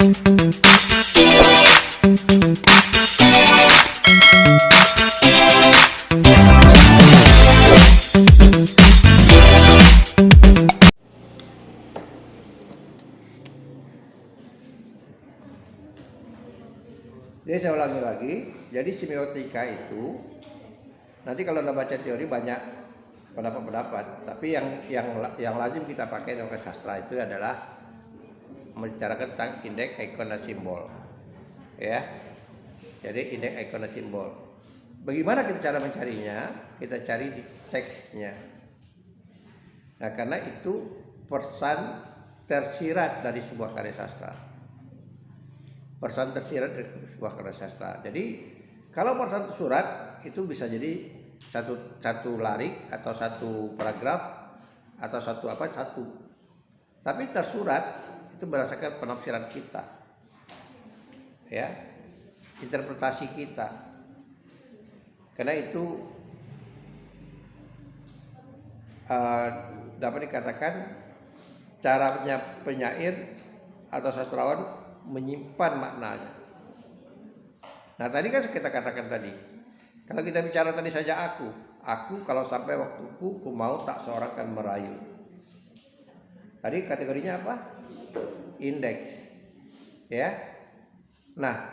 Jadi saya ulangi lagi, jadi semiotika itu nanti kalau Anda baca teori banyak pendapat-pendapat, tapi yang lazim kita pakai dalam sastra itu adalah membicarakan tentang indeks, ikon, dan simbol. Ya. Jadi indeks, ikon, dan simbol. Bagaimana kita cara mencarinya? Kita cari di teksnya. Nah, karena itu pesan tersirat dari sebuah karya sastra. Pesan tersirat dari sebuah karya sastra. Jadi kalau pesan tersurat itu bisa jadi satu larik atau satu paragraf atau satu. Tapi tersurat itu berdasarkan penafsiran kita, ya, interpretasi kita. Karena itu dapat dikatakan caranya penyair atau sastrawan menyimpan maknanya. Nah, tadi kan kita katakan tadi, kalau kita bicara tadi saja aku kalau sampai waktuku ku mau tak seorang kan merayu. Tadi kategorinya apa? Indeks. Ya. Nah,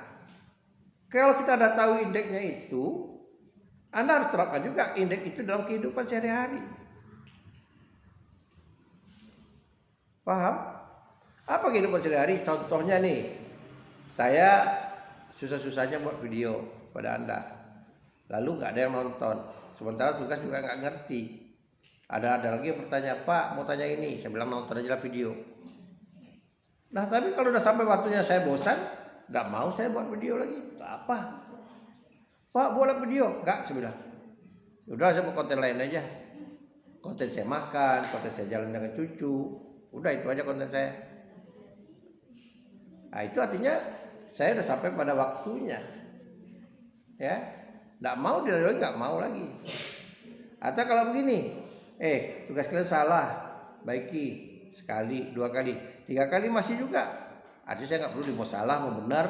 kalau kita sudah tahu indeksnya itu, Anda harus terapkan juga indeks itu dalam kehidupan sehari-hari. Paham? Apa kehidupan sehari-hari? Contohnya nih, saya susah-susahnya buat video pada Anda, lalu nggak ada yang nonton, sementara tugas juga nggak ngerti. Ada lagi yang bertanya, Pak mau tanya ini, saya bilang nonton aja lah video. Nah, tapi kalau udah sampai waktunya saya bosan, nggak mau saya buat video lagi. Apa? Pak buat video? Nggak, saya bilang. Udah, saya buat konten lain aja. Konten saya makan, konten saya jalan dengan cucu, udah itu aja konten saya. Nah, itu artinya saya udah sampai pada waktunya, ya, nggak mau dia lagi, nggak mau lagi. Atau kalau begini, tugas kalian salah, baiki sekali, 2 kali, 3 kali masih juga, artinya saya nggak perlu mau salah mau benar,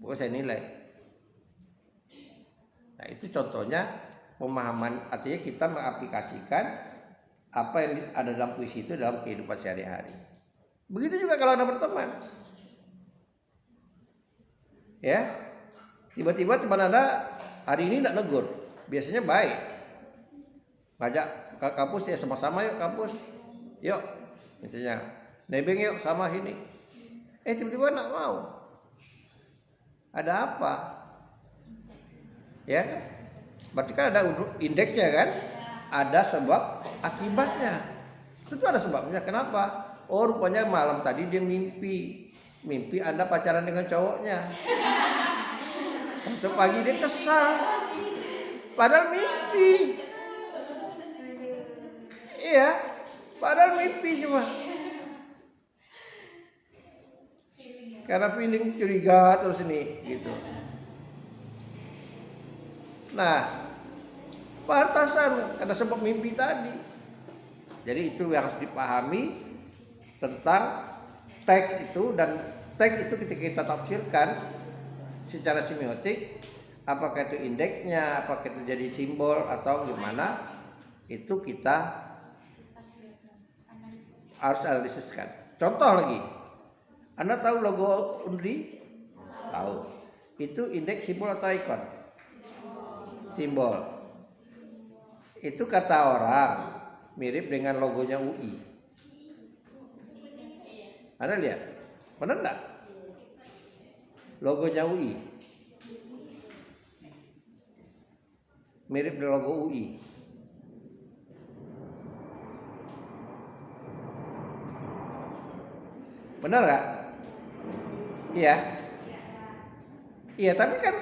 pokoknya saya nilai. Nah, itu contohnya pemahaman, artinya kita mengaplikasikan apa yang ada dalam puisi itu dalam kehidupan sehari-hari. Begitu juga kalau Anda berteman. Ya, tiba-tiba teman Anda hari ini tidak negur, biasanya baik, ngajak ke kampus, ya sama-sama yuk kampus, yuk, misalnya nebeng yuk sama ini, tiba-tiba nggak mau, ada apa? Ya, berarti kan ada indeksnya kan, ada sebab akibatnya, itu ada sebabnya. Kenapa? Oh, rupanya malam tadi dia mimpi Anda pacaran dengan cowoknya. Untuk pagi dia kesal, padahal mimpi. Iya, padahal mimpi cuma. Karena feeling curiga terus ini gitu. Nah, pantasan karena sebab mimpi tadi. Jadi itu yang harus dipahami tentang teks itu, dan teks itu ketika kita tafsirkan secara semiotik, apakah itu indeksnya, apakah itu jadi simbol atau gimana, itu kita harus analisiskan. Contoh lagi, Anda tahu logo Unri? Tahu. Itu indeks, simbol atau ikon? Simbol. Itu kata orang mirip dengan logonya UI. Anda lihat, benar enggak? Logonya UI mirip dengan logo UI. Benar enggak? Iya. Iya, tapi kan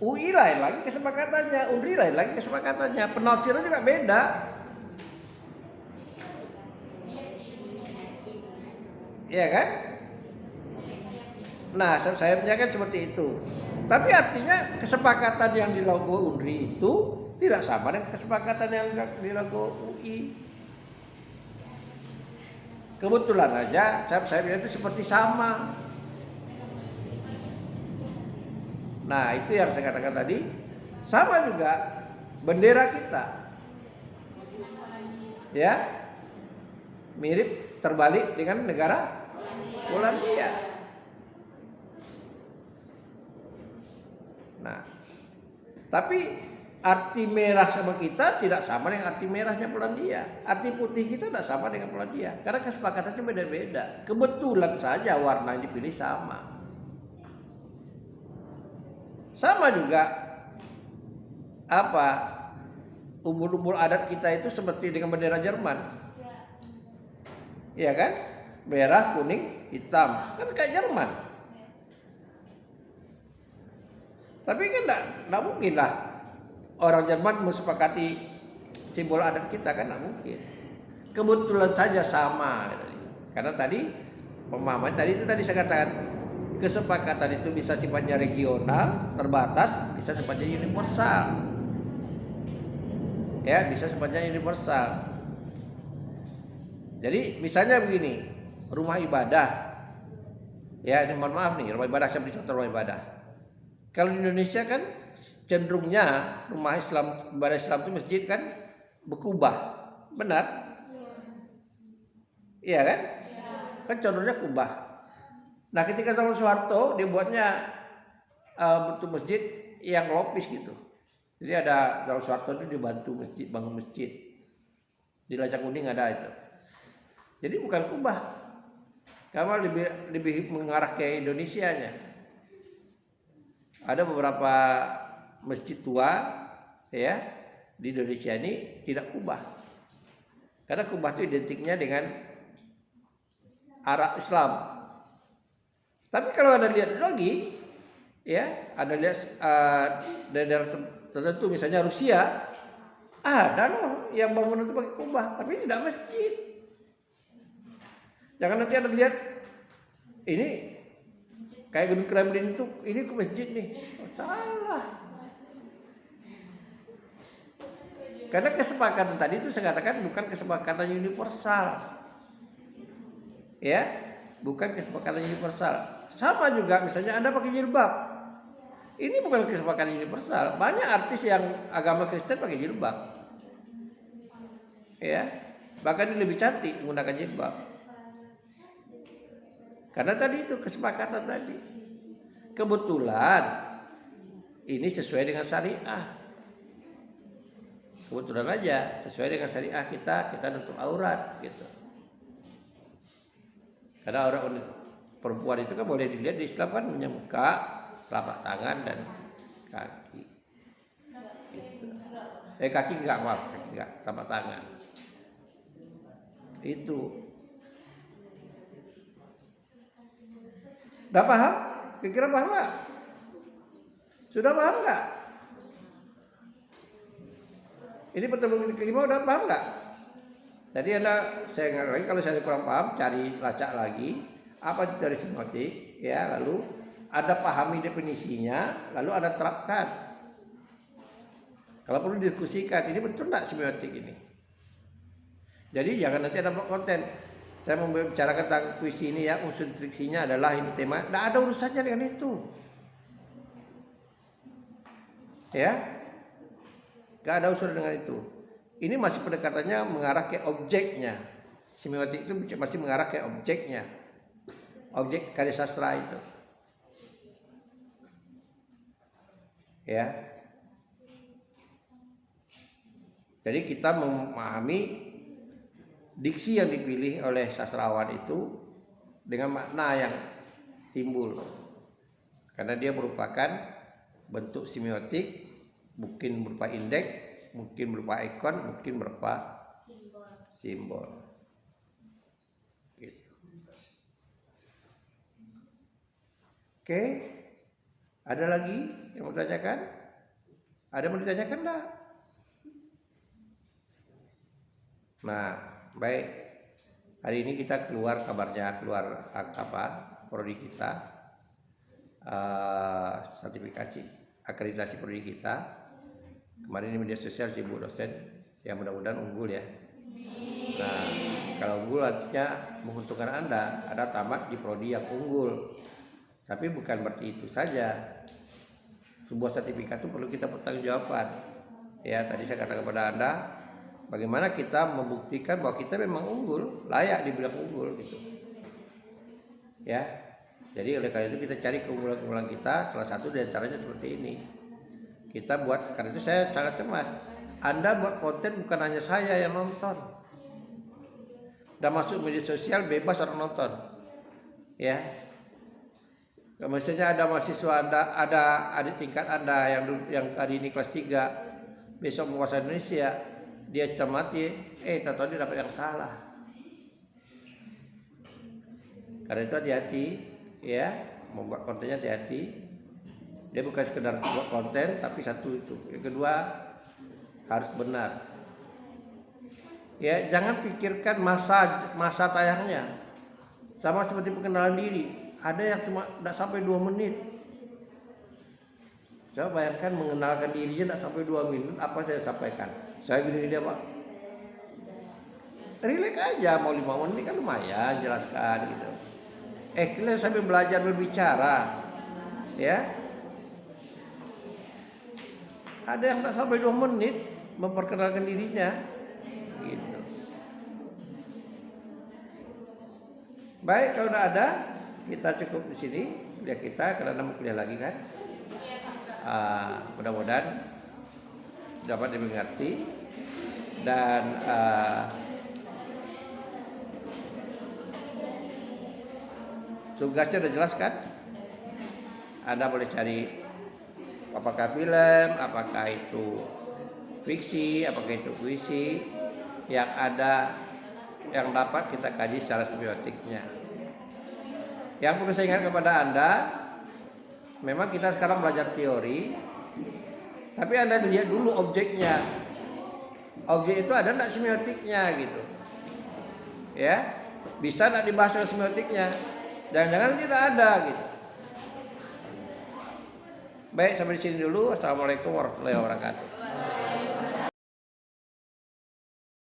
UI lain lagi kesepakatannya, UNRI lain lagi kesepakatannya, penafsiran juga beda. Iya kan? Nah, saya punya kan seperti itu. Tapi artinya kesepakatan yang di logo UNRI itu tidak sama dengan kesepakatan yang di logo UI. Kebetulan aja saya bilang itu seperti sama. Nah, itu yang saya katakan tadi. Sama juga bendera kita. Ya. Mirip terbalik dengan negara Polandia. Nah, tapi arti merah sama kita tidak sama dengan arti merahnya Polandia. Arti putih kita tidak sama dengan Polandia. Karena kesepakatannya beda-beda. Kebetulan saja warna yang dipilih sama. Sama juga umbul-umbul adat kita itu seperti dengan bendera Jerman. Iya kan? Merah, kuning, hitam. Kan kayak Jerman. Tapi kan enggak mungkin lah orang Jerman mensepakati simbol adat kita, kan enggak mungkin. Kebetulan saja sama. Karena tadi pemahaman tadi saya katakan, kesepakatan itu bisa sifatnya regional, terbatas, bisa sifatnya universal. Ya, bisa sifatnya universal. Jadi misalnya begini, rumah ibadah. Ya, ini mohon maaf nih, rumah ibadah, saya beri contoh rumah ibadah. Kalau di Indonesia kan cenderungnya rumah Islam, ibadah Islam itu masjid kan berkubah. Benar? Iya kan? Kan condongnya kubah. Nah, ketika zaman Soeharto dia buatnya bentuk masjid yang lopis gitu. Jadi ada zaman Soeharto itu dibantu masjid, bangun masjid. Di Lacang Kuning ada itu. Jadi bukan kubah. Karena lebih mengarah ke Indonesianya. Ada beberapa masjid tua ya di Indonesia ini tidak kubah. Karena kubah itu identiknya dengan arah Islam. Tapi kalau Anda lihat lagi, ya, Anda lihat daerah tertentu, misalnya Rusia, ada loh yang bangunan itu pakai kubah, tapi tidak masjid. Jangan nanti Anda lihat ini kayak gedung Kremlin itu, ini ke masjid nih, salah. Karena kesepakatan tadi itu saya katakan bukan kesepakatan universal, ya, bukan kesepakatan universal. Sama juga misalnya Anda pakai jilbab. Ini bukan kesepakatan universal. Banyak artis yang agama Kristen pakai jilbab. Ya. Bahkan ini lebih cantik menggunakan jilbab. Karena tadi itu kesepakatan tadi. Kebetulan ini sesuai dengan syariah. Kebetulan aja sesuai dengan syariah kita nutup aurat gitu. Karena orang perempuan itu kan boleh dilihat di Islam kan punya muka, telapak tangan dan kaki. Gitu. Kaki enggak, telapak tangan. Itu. Udah paham? Kira-kira paham enggak? Sudah paham enggak? Ini pertemuan kelima udah paham enggak? Tadi saya ingat lagi, kalau saya kurang paham cari lacak lagi. Apa itu dari semiotik, ya, lalu Anda pahami definisinya, lalu Anda terapkan. Kalau perlu diskusikan, ini betul enggak semiotik ini? Jadi jangan nanti Anda buat konten. Saya mau bicara tentang puisi ini ya, unsur triksinya adalah ini tema. Tidak ada urusannya dengan itu. Ya, tidak ada urusan dengan itu. Ini masih pendekatannya mengarah ke objeknya. Semiotik itu masih mengarah ke objeknya. Objek karya sastra itu. Ya. Jadi kita memahami diksi yang dipilih oleh sastrawan itu dengan makna yang timbul. Karena dia merupakan bentuk semiotik, mungkin berupa indeks, mungkin berupa ikon, mungkin berupa simbol. Oke, ada lagi yang mau ditanyakan? Ada mau ditanyakan enggak? Nah, baik. Hari ini kita keluar prodi kita, sertifikasi akreditasi prodi kita. Kemarin di media sosial sibuk dosen, yang mudah-mudahan unggul ya. Nah, kalau unggul artinya menguntungkan Anda tamat di prodi yang unggul. Tapi bukan berarti itu saja. sebuah sertifikat itu perlu kita pertanggungjawabkan. Ya, tadi saya katakan kepada Anda, bagaimana kita membuktikan bahwa kita memang unggul, layak dibilang unggul gitu. Ya. Jadi oleh karena itu kita cari keunggulan-keunggulan kita, salah satu di antaranya seperti ini. Kita buat, karena itu saya sangat cemas. Anda buat konten bukan hanya saya yang nonton. Dan masuk media sosial bebas orang nonton. Ya. Misalnya ada mahasiswa Anda, ada adik tingkat Anda yang hari ini kelas 3, besok mau bahasa Indonesia, dia cermati, tahu dia dapat yang salah. Karena itu hati-hati, ya, membuat kontennya hati-hati. Dia bukan sekedar buat konten, tapi satu itu. Yang kedua, harus benar. Ya, jangan pikirkan masa tayangnya. Sama seperti pengenalan diri. Ada yang cuma tidak sampai 2 menit. Coba bayangkan mengenalkan dirinya tidak sampai 2 menit. Apa saya sampaikan? Saya gini dia Pak. Relax aja, mau 5 menit kan lumayan jelaskan gitu. Kalian sambil belajar berbicara, ya. Ada yang tak sampai 2 menit memperkenalkan dirinya, gitu. Baik, kalau udah ada, kita cukup di sini kuliah kita, karena mau kuliah lagi kan. Mudah-mudahan dapat dimengerti dan tugasnya udah jelas kan? Anda boleh cari apakah film, apakah itu fiksi, apakah itu puisi, yang ada yang dapat kita kaji secara semiotiknya. Yang perlu saya ingat kepada Anda, memang kita sekarang belajar teori, tapi Anda lihat dulu objeknya. Objek itu ada enggak semiotiknya gitu. Ya, bisa enggak dibahas dengan semiotiknya? Jangan-jangan tidak ada gitu. Baik, sampai di sini dulu. Assalamualaikum warahmatullahi wabarakatuh.